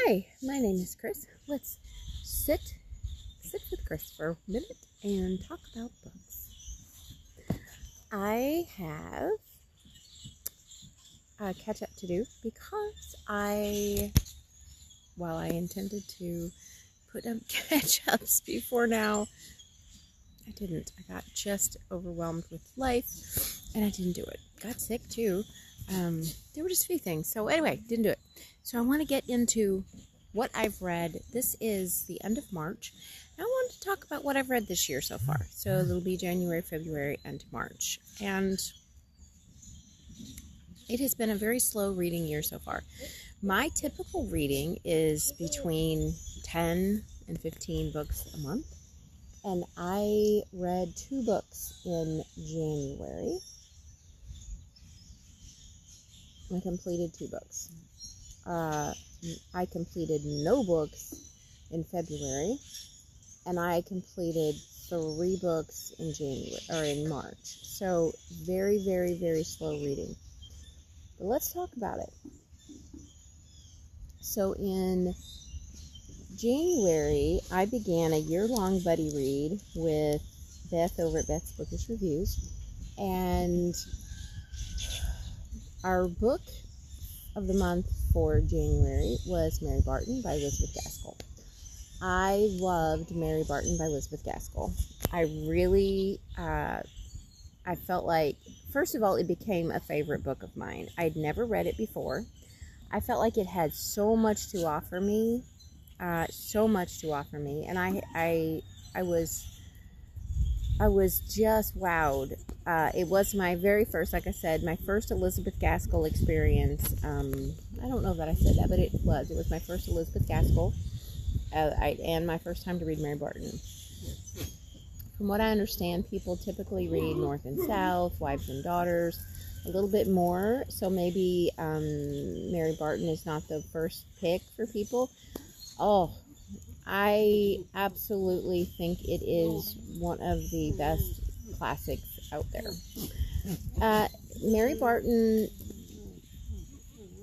Hi, my name is Chris. Let's sit with Chris for a minute and talk about books. I have a catch up to do because while I intended to put up catch ups before now, I didn't. I got just overwhelmed with life and I didn't do it. Got sick too. There were just a few things. So anyway, didn't do it. So I want to get into what I've read. This is the end of March. I want to talk about what I've read this year so far. So it'll be January, February, and March. And it has been a very slow reading year so far. My typical reading is between 10 and 15 books a month. And I read 2 books in January. I completed 2 books. I completed no books in February, and I completed 3 books in January or in March. So very, very, very slow reading. But let's talk about it. So in January, I began a year-long buddy read with Beth over at Beth's Bookish Reviews, and our book of the month for January was Mary Barton by Elizabeth Gaskell. I loved Mary Barton by Elizabeth Gaskell. I really, I felt like, first of all, it became a favorite book of mine. I'd never read it before. I felt like it had so much to offer me, and I was just wowed. It was my very first, like I said, my first Elizabeth Gaskell experience. I don't know that I said that, but it was my first Elizabeth Gaskell, and my first time to read Mary Barton. From what I understand, people typically read North and South, Wives and Daughters, a little bit more, so maybe Mary Barton is not the first pick for people. Oh, I absolutely think it is one of the best classics out there. Mary Barton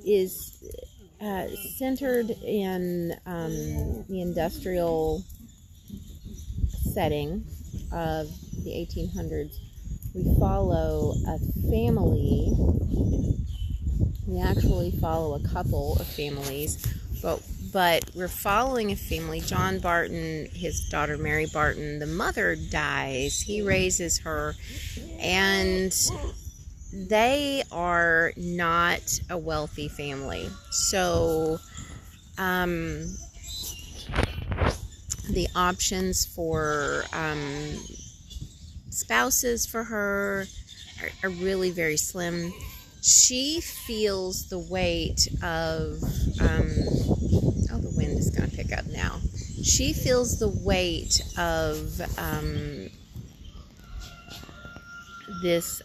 is centered in the industrial setting of the 1800s. We follow a family. We actually follow a couple of families, but we're following a family. John Barton, his daughter Mary Barton, the mother dies. He raises her, and they are not a wealthy family. So the options for spouses for her are really very slim. She feels the weight of the wind is going to pick up now. She feels the weight of this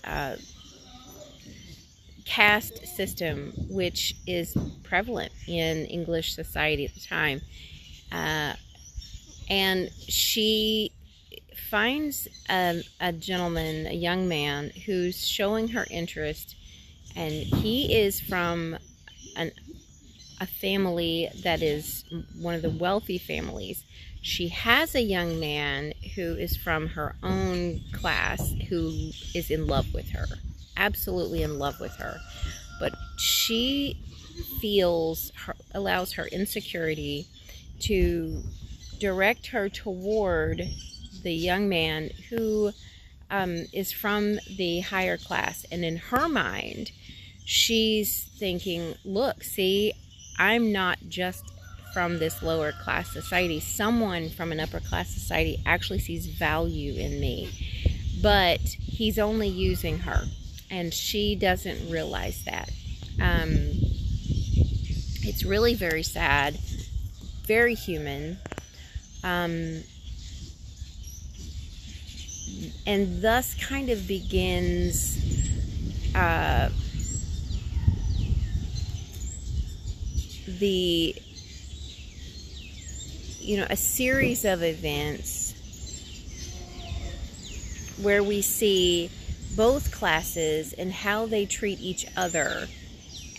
caste system, which is prevalent in English society at the time. And she finds a gentleman, a young man, who's showing her interest, and he is from a family that is one of the wealthy families. She has a young man who is from her own class who is in love with her, absolutely in love with her, but she allows her insecurity to direct her toward the young man who is from the higher class. And in her mind, she's thinking, look, see, I'm not just from this lower class society. Someone from an upper class society actually sees value in me, but he's only using her, and she doesn't realize that. It's really very sad, very human, and thus kind of begins a series of events where we see both classes and how they treat each other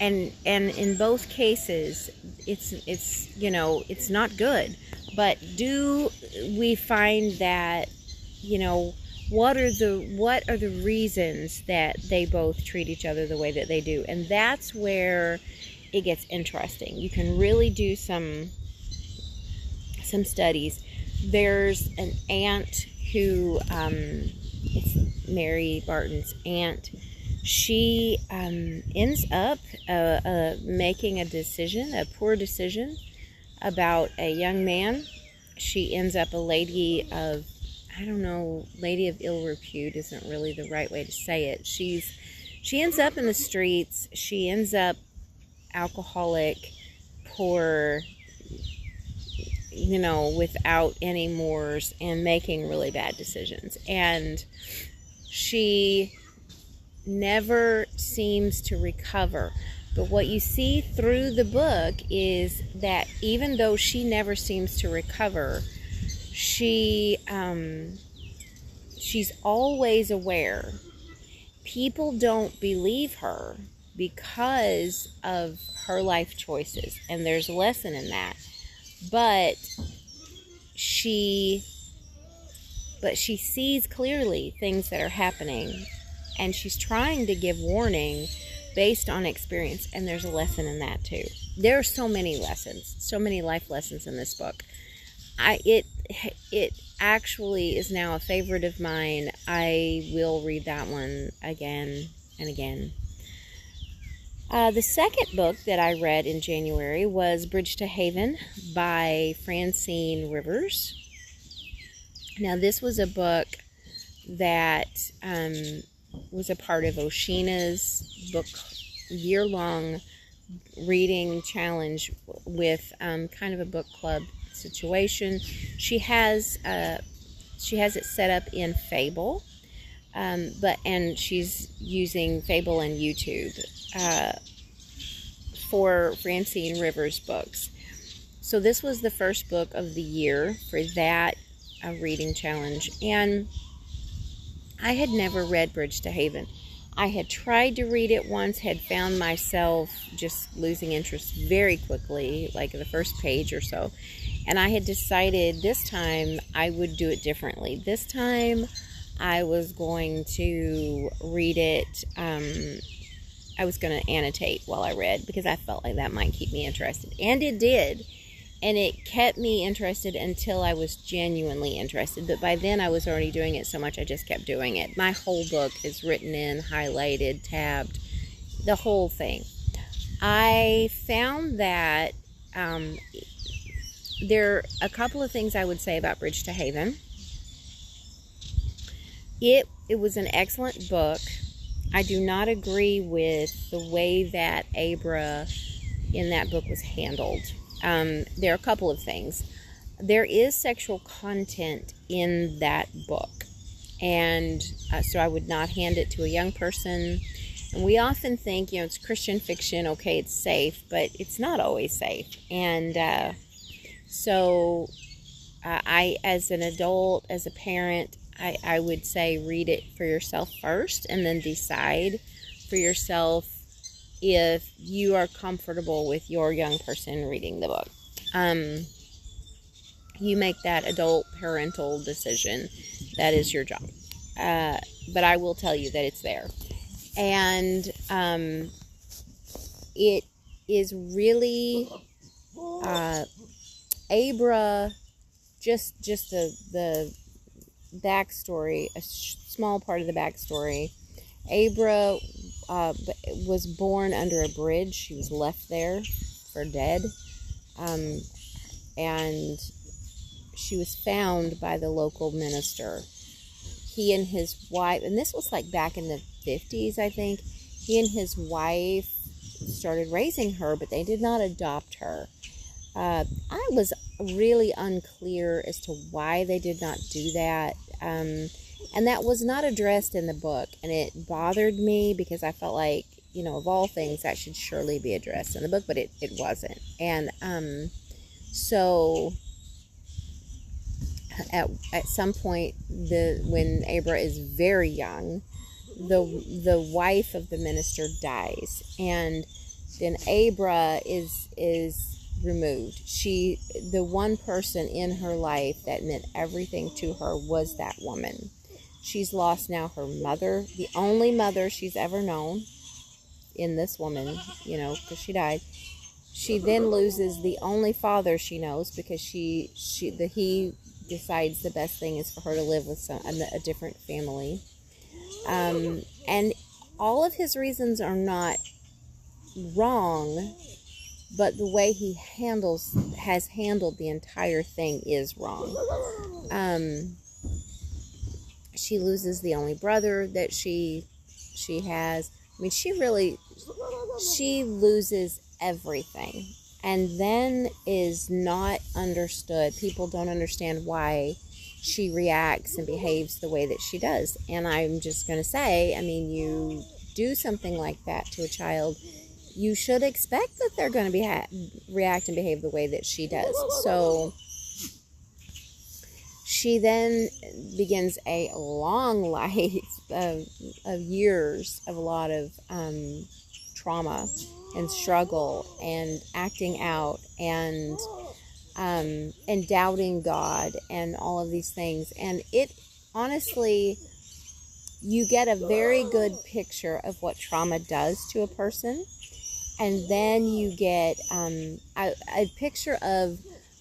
and in both cases, it's you know, it's not good. But do we find that, you know, what are the reasons that they both treat each other the way that they do? And that's where it gets interesting. You can really do some studies. There's an aunt who, it's Mary Barton's aunt. She ends up making a poor decision about a young man. She ends up a lady of, I don't know, lady of ill repute isn't really the right way to say it. She ends up in the streets. She ends up alcoholic, poor, you know, without any mores, and making really bad decisions. And she never seems to recover. But what you see through the book is that even though she never seems to recover, she's always aware. People don't believe her because of her life choices, and there's a lesson in that. But she sees clearly things that are happening, and she's trying to give warning based on experience, and there's a lesson in that too. There are so many lessons, so many life lessons in this book. It actually is now a favorite of mine. I will read that one again and again. The second book that I read in January was Bridge to Haven by Francine Rivers. Now, this was a book that was a part of Oshina's book year-long reading challenge with kind of a book club situation. She has it set up in Fable, and she's using Fable and YouTube for Francine Rivers books. So this was the first book of the year for that reading challenge, and I had never read Bridge to Haven. I had tried to read it once, had found myself just losing interest very quickly, like the first page or so. And I had decided this time I would do it differently. This time I was going to read it, I was going to annotate while I read, because I felt like that might keep me interested. And it did. And it kept me interested until I was genuinely interested. But by then I was already doing it so much I just kept doing it. My whole book is written in, highlighted, tabbed, the whole thing. I found that there are a couple of things I would say about Bridge to Haven. It was an excellent book. I do not agree with the way that Abra in that book was handled. There are a couple of things. There is sexual content in that book, and so I would not hand it to a young person. And we often think, you know, it's Christian fiction, okay, it's safe, but it's not always safe. And so I, as an adult, as a parent, I would say read it for yourself first, and then decide for yourself if you are comfortable with your young person reading the book. You make that adult parental decision. That is your job. But I will tell you that it's there. And it is really Abra, just the backstory, a small part of the backstory. Abra was born under a bridge. She was left there for dead. And she was found by the local minister. He and his wife, and this was like back in the 50s, I think, he and his wife started raising her, but they did not adopt her. I was really unclear as to why they did not do that. And that was not addressed in the book, and it bothered me because I felt like, you know, of all things, that should surely be addressed in the book, but it wasn't. And so at some point, when Abra is very young, the wife of the minister dies, and then Abra is removed. The one person in her life that meant everything to her was that woman. She's lost now her mother, the only mother she's ever known in this woman, because she died. She then loses the only father she knows, because he decides the best thing is for her to live with a different family. And all of his reasons are not wrong, but the way he has handled the entire thing is wrong. She loses the only brother that she has. I mean, she loses everything, and then is not understood. People don't understand why she reacts and behaves the way that she does. And I'm just going to say, I mean, you do something like that to a child, you should expect that they're going to react and behave the way that she does. So she then begins a long life of years of a lot of trauma and struggle and acting out and doubting God and all of these things. And it honestly, you get a very good picture of what trauma does to a person. And then you get a picture of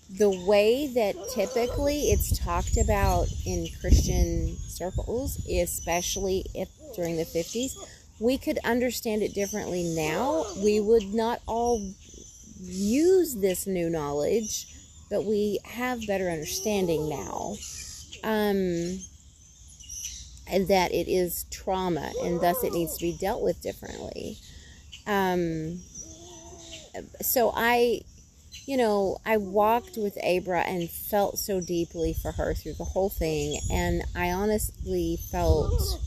the way that typically it's talked about in Christian circles, especially during the 50s. We could understand it differently now. We would not all use this new knowledge, but we have better understanding now. And that it is trauma, and thus it needs to be dealt with differently. So I walked with Abra and felt so deeply for her through the whole thing. And I honestly felt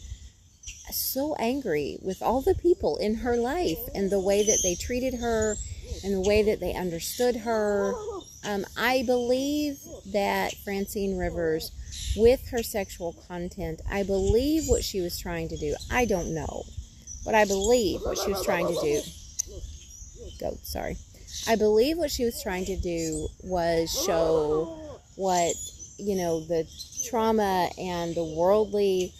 so angry with all the people in her life and the way that they treated her and the way that they understood her. I believe that Francine Rivers, with her sexual content, I believe what she was trying to do. I don't know, but I believe what she was trying to do. I believe what she was trying to do was show what, the trauma and the worldly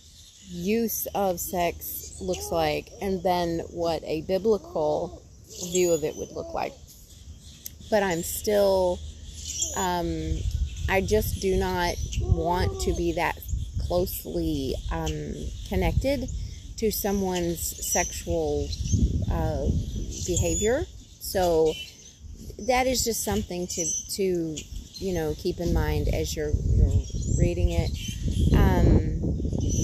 use of sex looks like, and then what a biblical view of it would look like. But I'm still, I just do not want to be that closely connected to someone's sexual behavior. So that is just something to keep in mind as you're reading it.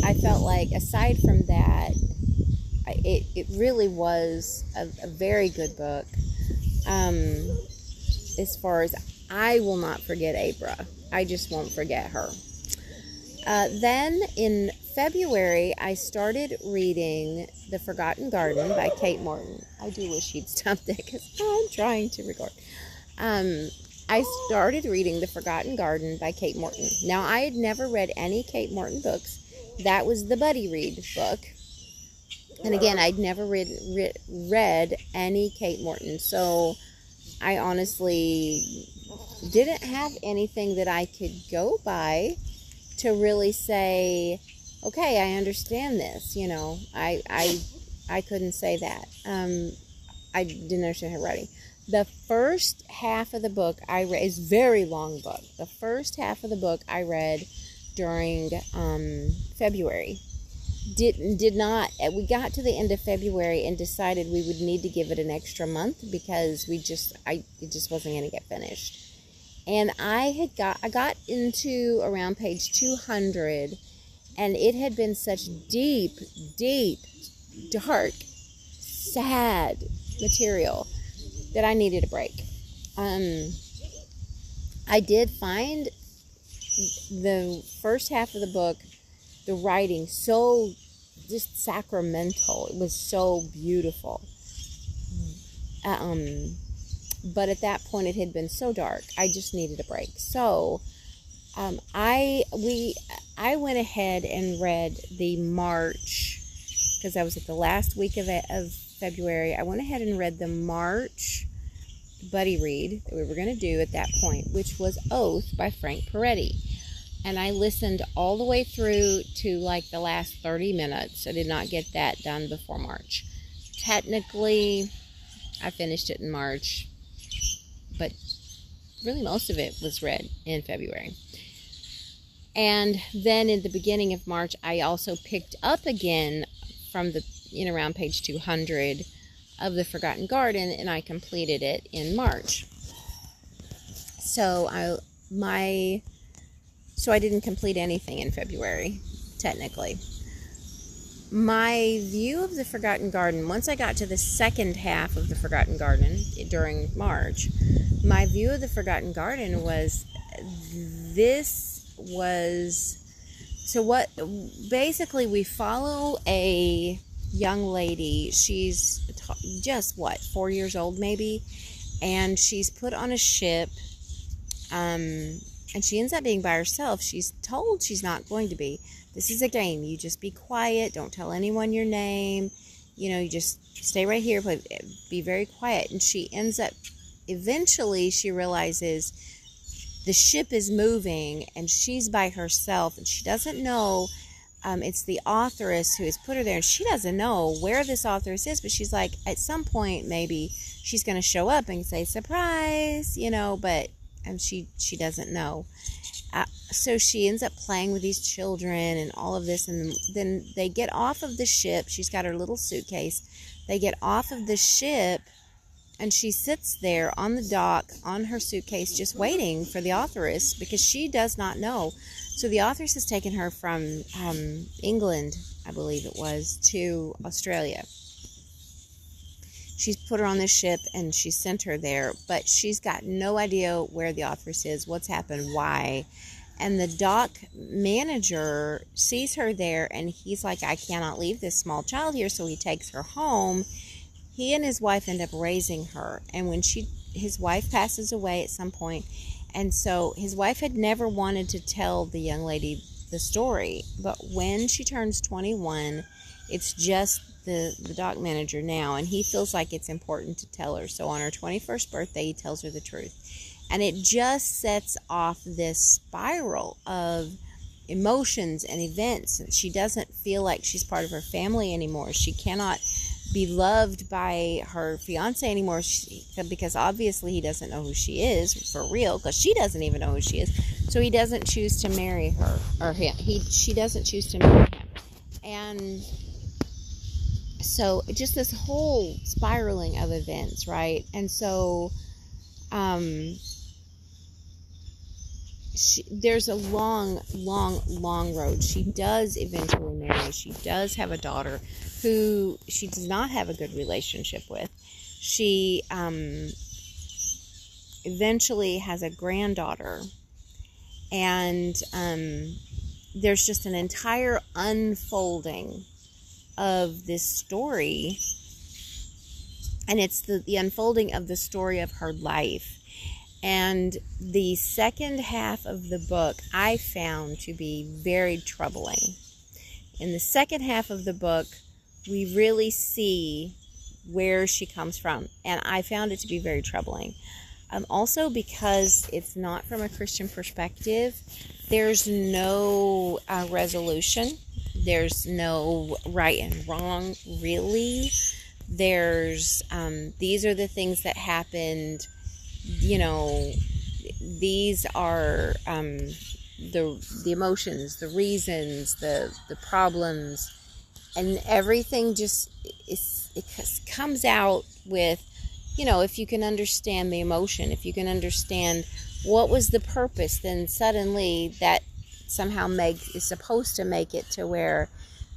I felt like, aside from that, it really was a very good book. As far as, I will not forget Abra. I just won't forget her. Then in February, I started reading The Forgotten Garden by Kate Morton. I do wish she'd stopped it because I'm trying to record. I started reading The Forgotten Garden by Kate Morton. Now, I had never read any Kate Morton books. That was the Buddy Read book. And again, I'd never read any Kate Morton. So I honestly didn't have anything that I could go by to really say, okay, I understand this. I couldn't say that. I didn't understand her writing. The first half of the book I read, is a very long book. The first half of the book I read during February. Did not. We got to the end of February and decided we would need to give it an extra month because it just wasn't going to get finished. And I got into around page 200, and it had been such deep, dark, sad material that I needed a break. I did find the first half of the book, the writing, so just sacramental. It was so beautiful. But at that point, it had been so dark. I just needed a break. So I went ahead and read the March, because I was at the last week of February, I went ahead and read the March buddy read that we were going to do at that point, which was Oath by Frank Peretti. And I listened all the way through to like the last 30 minutes. I did not get that done before March. Technically, I finished it in March, but really most of it was read in February. And then in the beginning of March, I also picked up again from around page 200 of The Forgotten Garden, and I completed it in March. So I didn't complete anything in February, technically. My view of The Forgotten Garden, once I got to the second half of The Forgotten Garden during March, my view of The Forgotten Garden was basically we follow a young lady. She's just 4 years old maybe, and she's put on a ship, and she ends up being by herself. She's told she's not going to be. This is a game. You just be quiet. Don't tell anyone your name. You just stay right here, but be very quiet. And she ends up, eventually she realizes the ship is moving and she's by herself, and she doesn't know. It's the authoress who has put her there, and she doesn't know where this authoress is, but she's like, at some point maybe she's going to show up and say surprise, and she doesn't know. So she ends up playing with these children and all of this, and then they get off of the ship. She's got her little suitcase. They get off of the ship, and she sits there on the dock on her suitcase just waiting for the authoress, because she does not know. So the authoress has taken her from England, I believe it was, to Australia. She's put her on this ship and she sent her there, but she's got no idea where the authoress is, what's happened, why. And the dock manager sees her there, and he's like, I cannot leave this small child here, so he takes her home. He and his wife end up raising her, and when his wife passes away at some point, and so his wife had never wanted to tell the young lady the story, but when she turns 21, it's just the dock manager now, and he feels like it's important to tell her. So on her 21st birthday, he tells her the truth. And it just sets off this spiral of emotions and events. She doesn't feel like she's part of her family anymore. She cannot be loved by her fiance anymore, because obviously he doesn't know who she is for real, because she doesn't even know who she is. So he doesn't choose to marry her, or she doesn't choose to marry him. And so just this whole spiraling of events, right? And so there's a long road. She does eventually marry. She does have a daughter who she does not have a good relationship with. She eventually has a granddaughter, and there's just an entire unfolding of this story, and it's the unfolding of the story of her life. And the second half of the book I found to be very troubling. In the second half of the book, we really see where she comes from, and I found it to be very troubling. Also, because it's not from a Christian perspective, there's no resolution. There's no right and wrong, really. There's these are the things that happened. These are the emotions, the reasons, the problems, and everything just it comes out with, if you can understand the emotion, if you can understand what was the purpose, then suddenly that somehow is supposed to make it to where,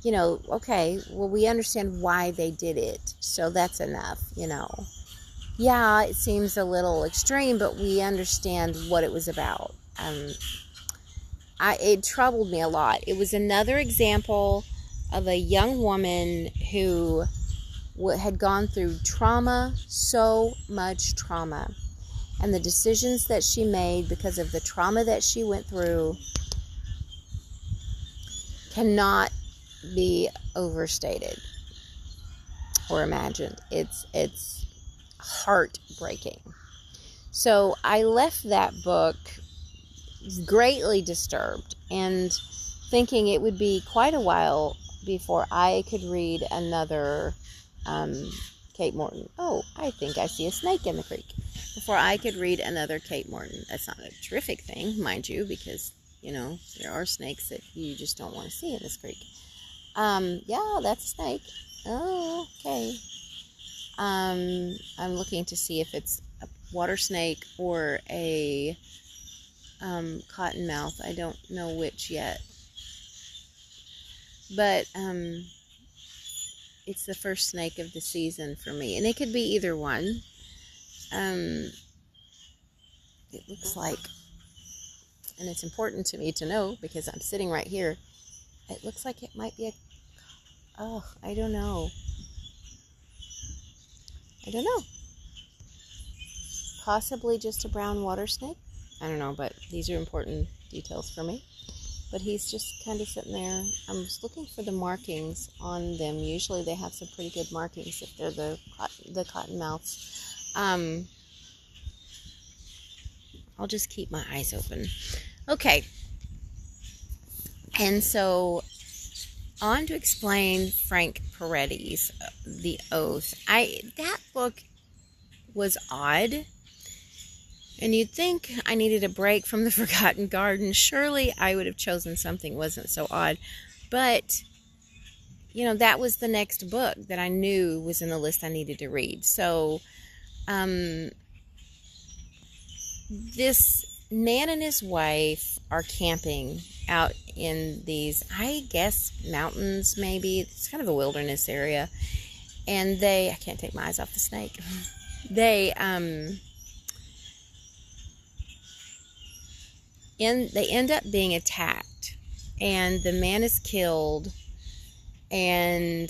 okay, well, we understand why they did it, so that's enough, Yeah, it seems a little extreme, but we understand what it was about. It troubled me a lot. It was another example of a young woman who had gone through trauma, so much trauma. And the decisions that she made because of the trauma that she went through cannot be overstated. or imagined. It's heartbreaking. So I left that book greatly disturbed and thinking it would be quite a while before I could read another Kate Morton. Oh, I think I see a snake in the creek. Before I could read another Kate Morton. That's not a terrific thing, mind you, because, you know, there are snakes that you just don't want to see in this creek. Yeah, that's a snake. Oh, okay. I'm looking to see if it's a water snake or a cottonmouth. I don't know which yet. But it's the first snake of the season for me. And it could be either one. It looks like, and it's important to me to know because I'm sitting right here, it looks like it might be I don't know. Possibly just a brown water snake. I don't know, but these are important details for me. But he's just kind of sitting there. I'm just looking for the markings on them. Usually they have some pretty good markings if they're the cottonmouths. I'll just keep my eyes open. Okay. And so on to explain Frank Peretti's The Oath. That book was odd. And you'd think I needed a break from The Forgotten Garden. Surely I would have chosen something that wasn't so odd. But, you know, that was the next book that I knew was in the list I needed to read. So, this man and his wife are camping out in these, I guess, mountains maybe. It's kind of a wilderness area. And I can't take my eyes off the snake. They end up being attacked, and the man is killed, and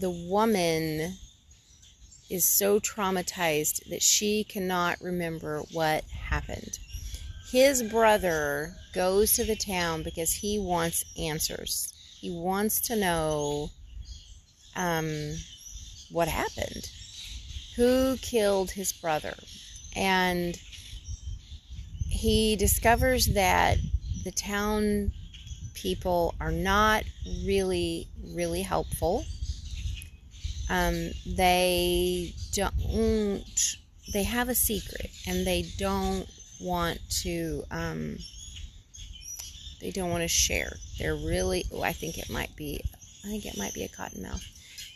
the woman is so traumatized that she cannot remember what happened. His brother goes to the town because he wants answers. He wants to know what happened. Who killed his brother? And he discovers that the town people are not really, really helpful. They have a secret, and they don't want to share. They're really, I think it might be a cottonmouth.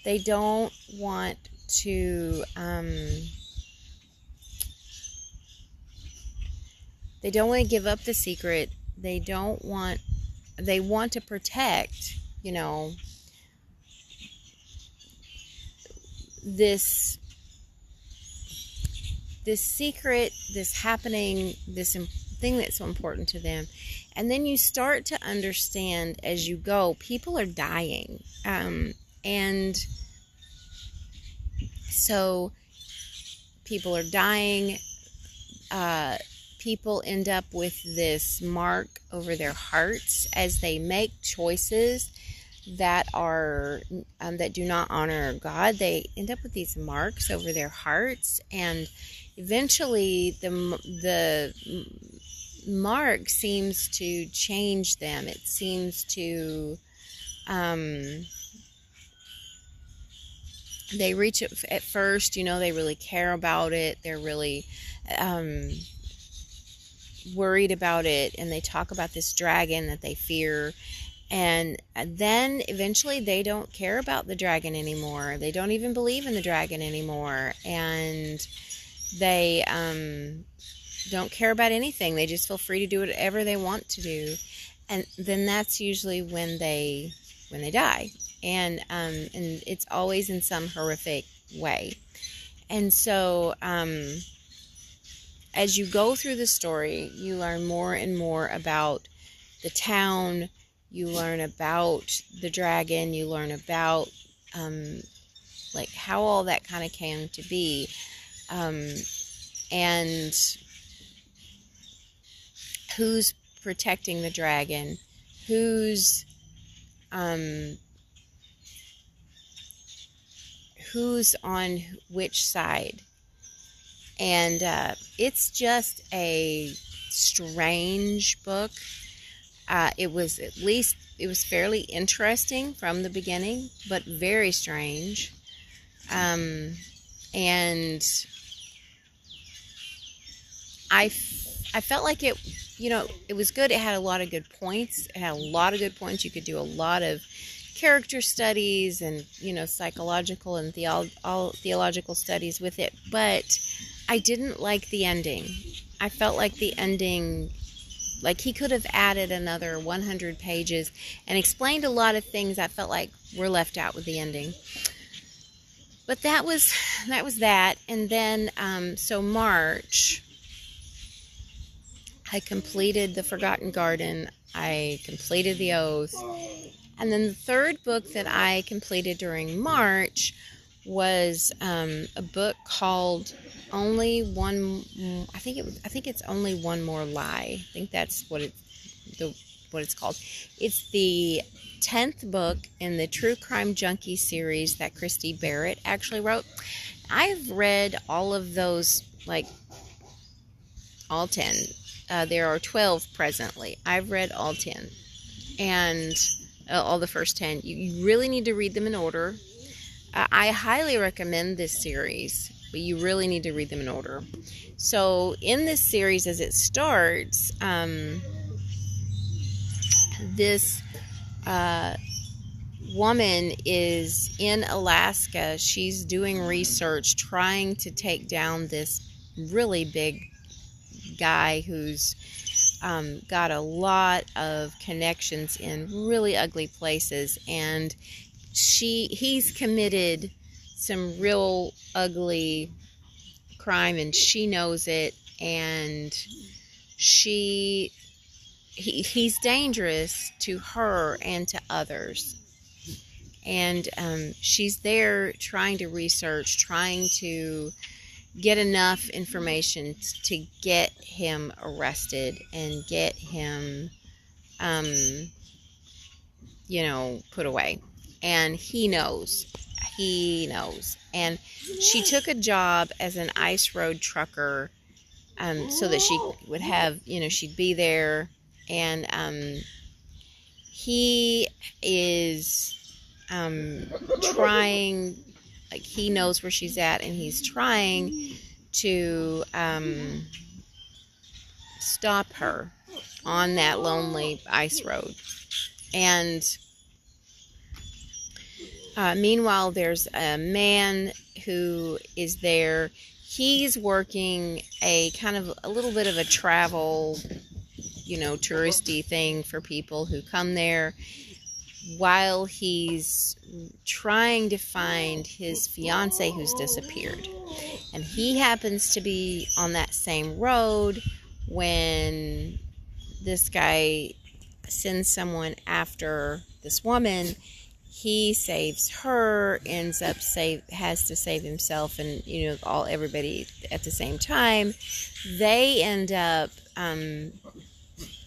They don't want to, they don't want to give up the secret. They want to protect, you know, this secret, this happening, this thing that's so important to them. And then you start to understand as you go, people are dying. And so people are dying. People end up with this mark over their hearts as they make choices that are that do not honor God. They end up with these marks over their hearts, and eventually the mark seems to change them. It seems to they reach it at first, you know, they really care about it. They're really worried about it, and they talk about this dragon that they fear. And then eventually they don't care about the dragon anymore. They don't even believe in the dragon anymore. And they don't care about anything. They just feel free to do whatever they want to do. And then that's usually when they die. And it's always in some horrific way. And so as you go through the story, you learn more and more about the town. You learn about the dragon. You learn about like how all that kind of came to be, and who's protecting the dragon, who's who's on which side. And it's just a strange book. It was fairly interesting from the beginning, but very strange. And I felt like it was good. It had a lot of good points. You could do a lot of character studies and, psychological and theological studies with it. But I didn't like the ending. I felt like the ending, like he could have added another 100 pages and explained a lot of things I felt like were left out with the ending. But that was that. And then, so March, I completed The Forgotten Garden. I completed The Oath. And then the third book that I completed during March was a book called Only One. I think it's Only One More Lie. I think that's what it's called. It's the 10th book in the True Crime Junkie series that Christy Barrett actually wrote. I've read all of those, like all 10. There are 12 presently. I've read all 10. And all the first 10. You really need to read them in order. I highly recommend this series, but you really need to read them in order. So in this series, as it starts, this woman is in Alaska. She's doing research, trying to take down this really big guy who's got a lot of connections in really ugly places, and he's committed some real ugly crime, and she knows it, and he's dangerous to her and to others. And she's there trying to research, trying to get enough information to get him arrested and get him, put away. And he knows. And she took a job as an ice road trucker, so that she would have, she'd be there. And he is trying, like, he knows where she's at, and he's trying to stop her on that lonely ice road. And meanwhile, there's a man who is there. He's working a little bit of a travel, touristy thing for people who come there, while he's trying to find his fiance who's disappeared. And he happens to be on that same road when this guy sends someone after this woman. He saves her, has to save himself, and everybody at the same time. They end up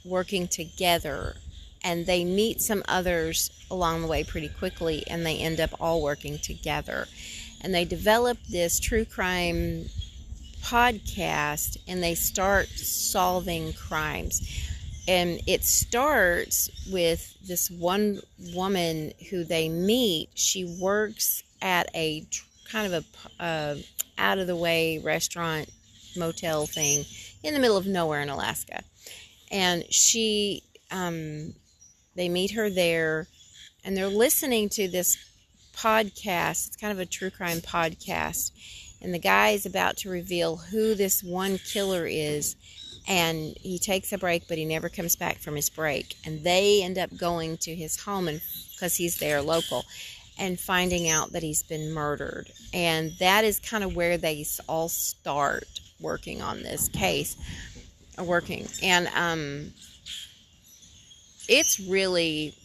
working together, and they meet some others along the way pretty quickly, and they end up all working together. And they develop this true crime podcast, and they start solving crimes. And it starts with this one woman who they meet. She works at a kind of a out-of-the-way restaurant, motel thing in the middle of nowhere in Alaska. And they meet her there, and they're listening to this podcast. It's kind of a true crime podcast. And the guy is about to reveal who this one killer is. And he takes a break, but he never comes back from his break. And they end up going to his home, and because he's there local, and finding out that he's been murdered. And that is kind of where they all start working on this case. And it's really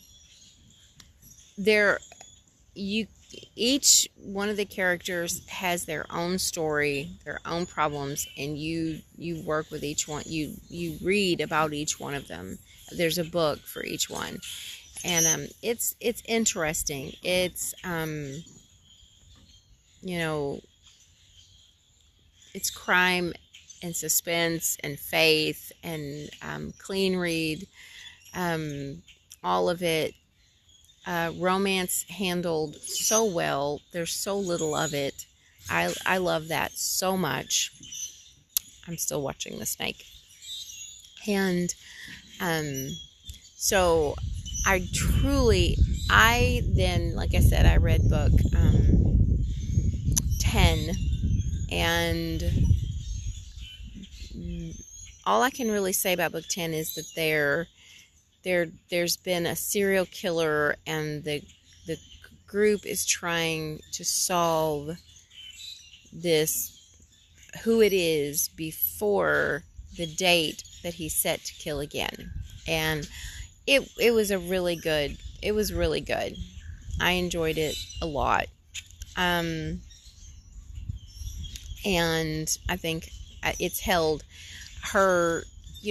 each one of the characters has their own story, their own problems, and you work with each one. You read about each one of them. There's a book for each one, and it's interesting. It's you know, it's crime and suspense and faith and clean read, all of it. Romance handled so well. There's so little of it. I love that so much. I'm still watching the snake. And so I then, like I said, I read book 10, and all I can really say about book 10 is that there's been a serial killer, and the group is trying to solve this, who it is, before the date that he's set to kill again. And it was really good. I enjoyed it a lot. And I think it's held her,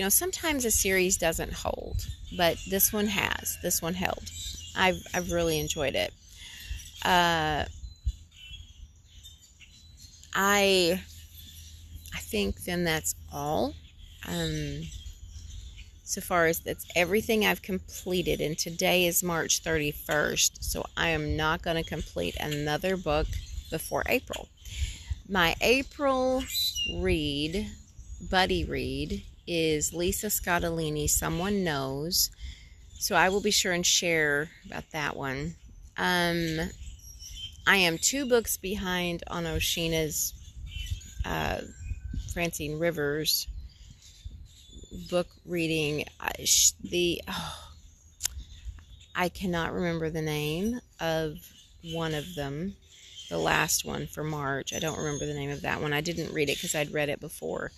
sometimes a series doesn't hold, but this one held. I've really enjoyed it. I think then that's all. So far as that's everything I've completed, and today is March 31st, so I am not going to complete another book before April. My April buddy read, is Lisa Scottolini, Someone Knows. So I will be sure and share about that one. I am 2 books behind on Oshina's Francine Rivers book reading. I cannot remember the name of one of them. The last one for March. I don't remember the name of that one. I didn't read it because I'd read it before.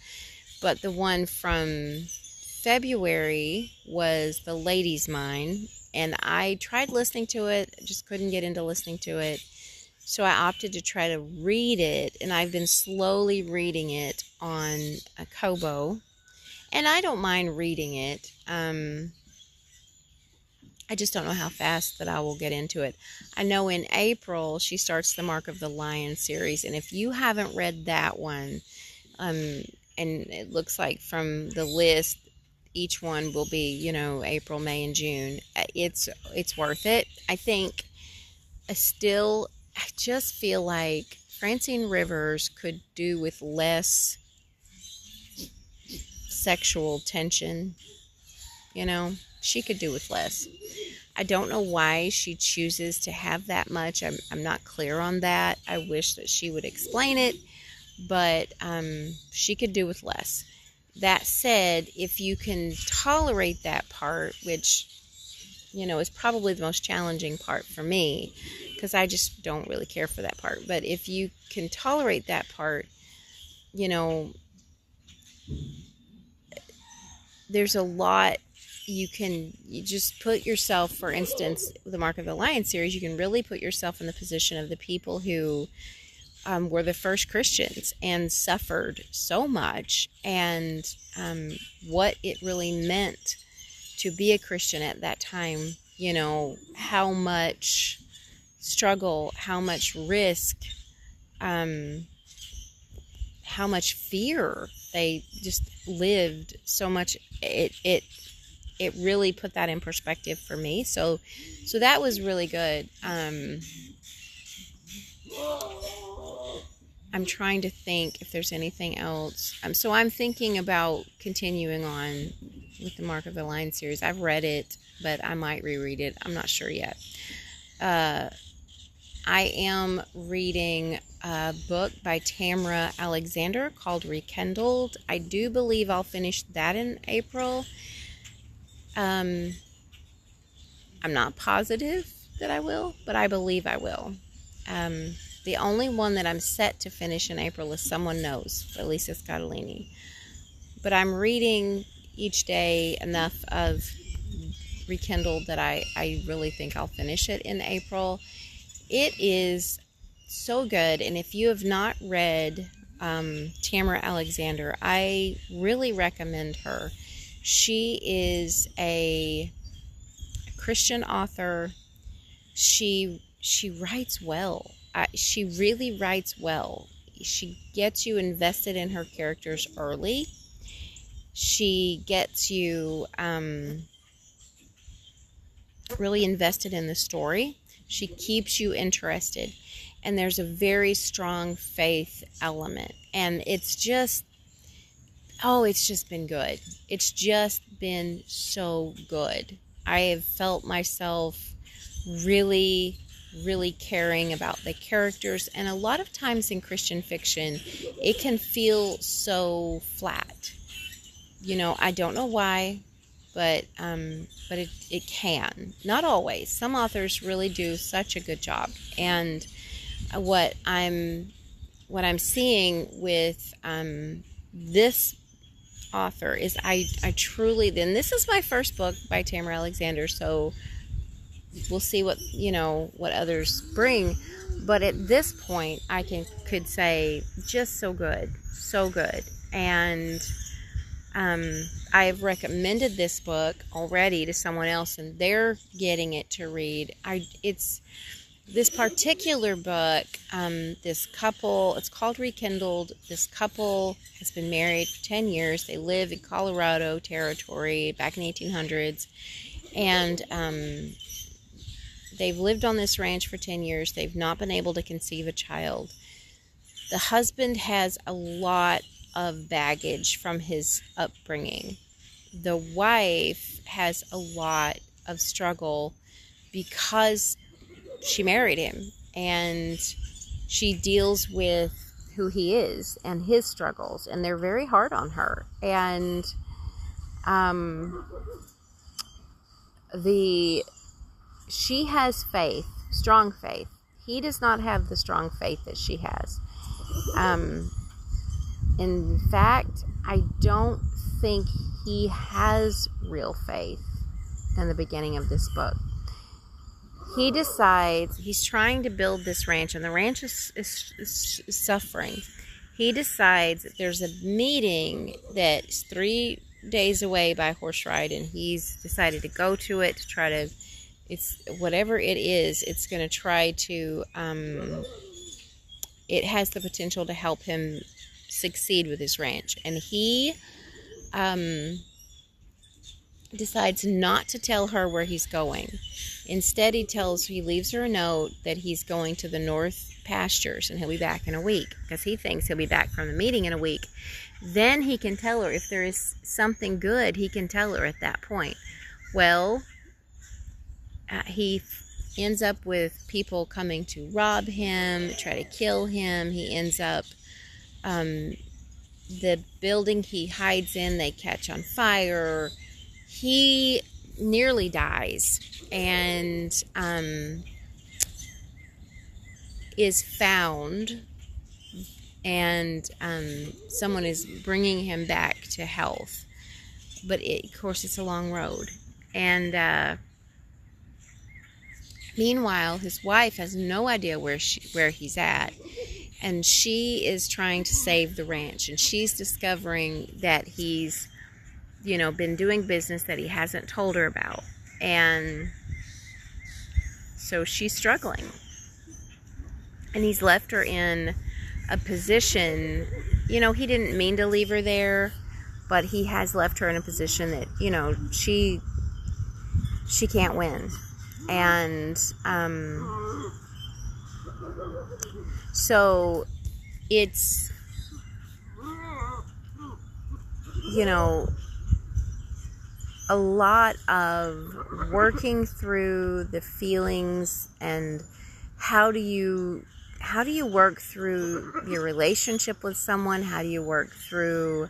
But the one from February was The Lady's Mind. And I tried listening to it. Just couldn't get into listening to it. So I opted to try to read it. And I've been slowly reading it on a Kobo. And I don't mind reading it. I just don't know how fast that I will get into it. I know in April she starts the Mark of the Lion series, and if you haven't read that one, and it looks like from the list, each one will be, April, May, and June. It's worth it. I think I just feel like Francine Rivers could do with less sexual tension. She could do with less. I don't know why she chooses to have that much. I'm not clear on that. I wish that she would explain it, but she could do with less. That said, if you can tolerate that part, which, is probably the most challenging part for me, because I just don't really care for that part. But if you can tolerate that part, there's a lot. You just put yourself, for instance, the Mark of the Lion series, you can really put yourself in the position of the people who were the first Christians and suffered so much, and what it really meant to be a Christian at that time. How much struggle, how much risk, how much fear they just lived. So much. It really put that in perspective for me. So that was really good. I'm trying to think if there's anything else. So I'm thinking about continuing on with the Mark of the Lion series. I've read it, but I might reread it. I'm not sure yet. I am reading a book by Tamara Alexander called Rekindled. I do believe I'll finish that in April. I'm not positive that I will, but I believe I will. The only one that I'm set to finish in April is Someone Knows by Lisa Scottolini. But I'm reading each day enough of Rekindled that I really think I'll finish it in April. It is so good, and if you have not read Tamara Alexander, I really recommend her. She is a Christian author. She writes well. she really writes well. She gets you invested in her characters early. She gets you really invested in the story. She keeps you interested. And there's a very strong faith element. And it's just been good. It's just been so good. I have felt myself really, really caring about the characters. And a lot of times in Christian fiction, it can feel so flat. I don't know why, but it can. Not always. Some authors really do such a good job. And what I'm seeing with this author is I truly, then this is my first book by Tamara Alexander, so we'll see what others bring, but at this point I could say just so good. And I've recommended this book already to someone else, and they're getting it to read. It's this particular book, this couple, it's called Rekindled. This couple has been married for 10 years. They live in Colorado Territory back in the 1800s. And they've lived on this ranch for 10 years. They've not been able to conceive a child. The husband has a lot of baggage from his upbringing. The wife has a lot of struggle because she married him, and she deals with who he is and his struggles, and they're very hard on her. And she has faith, strong faith. He does not have the strong faith that she has. In fact, I don't think he has real faith in the beginning of this book. He decides he's trying to build this ranch, and the ranch is suffering. He decides that there's a meeting that's 3 days away by horse ride, and he's decided to go to it to try to, it's whatever it is, it's going to try to, it has the potential to help him succeed with his ranch. And he decides not to tell her where he's going. Instead, he leaves her a note that he's going to the North Pastures and he'll be back in a week, because he thinks he'll be back from the meeting in a week. Then he can tell her if there is something good. He can tell her at that point. Well, he ends up with people coming to rob him, try to kill him. He ends up, the building he hides in, they catch on fire. He nearly dies, and is found, and someone is bringing him back to health. But of course, it's a long road. And meanwhile, his wife has no idea where he's at, and she is trying to save the ranch, and she's discovering that he's been doing business that he hasn't told her about. And so she's struggling. And he's left her in a position, he didn't mean to leave her there, but he has left her in a position that, she can't win. And so it's, a lot of working through the feelings, and how do you work through your relationship with someone? How do you work through,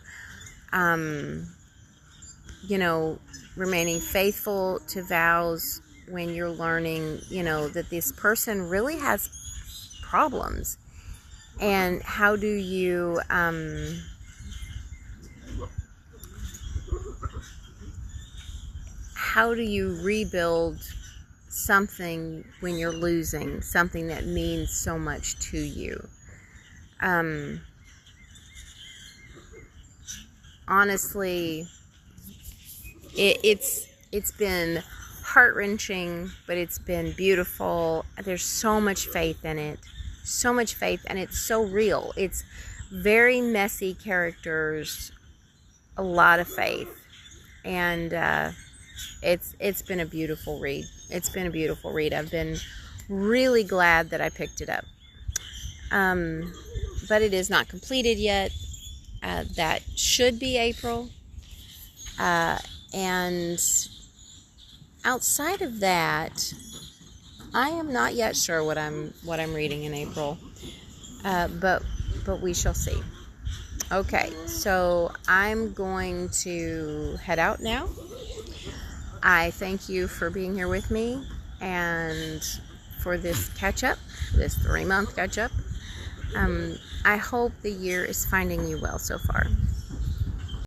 remaining faithful to vows when you're learning, that this person really has problems? And how do you, rebuild something when you're losing something that means so much to you? Honestly, it's been heart-wrenching, but it's been beautiful. There's so much faith in it. so much faith, and it's so real. It's very messy characters, a lot of faith, and it's been a beautiful read. It's been a beautiful read. I've been really glad that I picked it up. But it is not completed yet. That should be April. And outside of that, I am not yet sure what I'm reading in April. But we shall see. Okay, so I'm going to head out now. I thank you for being here with me and for this catch-up, this 3-month catch-up. I hope the year is finding you well so far.